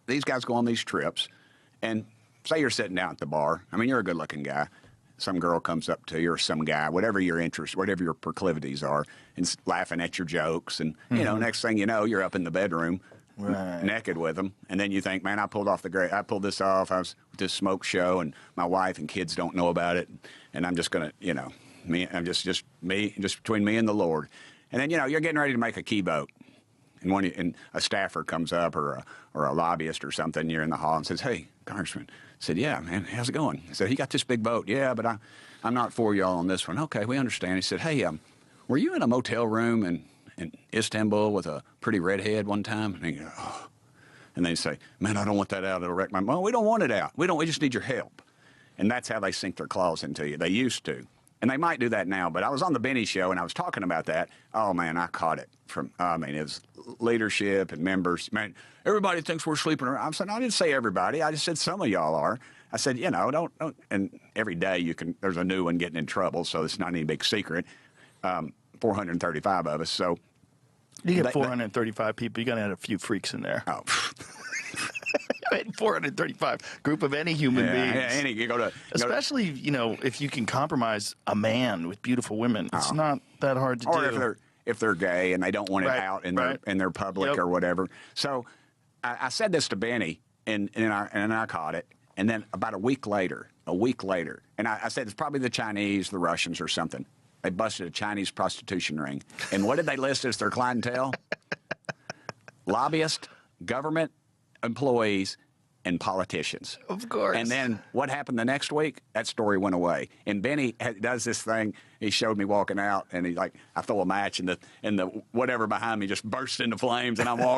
these guys go on these trips, and say you're sitting down at the bar. I mean, you're a good-looking guy. Some girl comes up to you, or some guy, whatever your interest, whatever your proclivities are, and laughing at your jokes. And, next thing you know, you're up in the bedroom naked with them. And then you think, man, I pulled this off. I was with this smoke show, and my wife and kids don't know about it. And I'm just going to, just between me and the Lord. And then, you're getting ready to make a key vote. And a staffer comes up, or a lobbyist or something. You're in the hall and says, "Hey, Congressman." I said, "Yeah, man, how's it going?" He said, "You got this big vote." "Yeah, but I'm not for y'all on this one." "Okay, we understand." He said, "Hey, were you in a motel room in Istanbul with a pretty redhead one time?" And he goes, "Oh." And they say, "Man, I don't want that out. It'll wreck my." "Well, we don't want it out. We just need your help." And that's how they sink their claws into you. They used to. And they might do that now, but I was on the Benny show and I was talking about that. Oh, man, I caught it it was leadership and members. Man, everybody thinks we're sleeping around. I said, I didn't say everybody. I just said some of y'all are. I said, don't. And every day there's a new one getting in trouble, so it's not any big secret. 435 of us. So you get 435 people. You got to add a few freaks in there. Oh, 435 group of any human beings. Yeah, especially if you can compromise a man with beautiful women, it's not that hard to do. Or if they're gay and they don't want it out in their public or whatever. So I said this to Benny, and I caught it. And then about a week later, and I said it's probably the Chinese, the Russians, or something. They busted a Chinese prostitution ring, and what did they list as their clientele? Lobbyists, government employees, and politicians. Of course. And then what happened the next week? That story went away. And Benny does this thing. He showed me walking out, and I throw a match, and the whatever behind me just burst into flames, and I'm walking.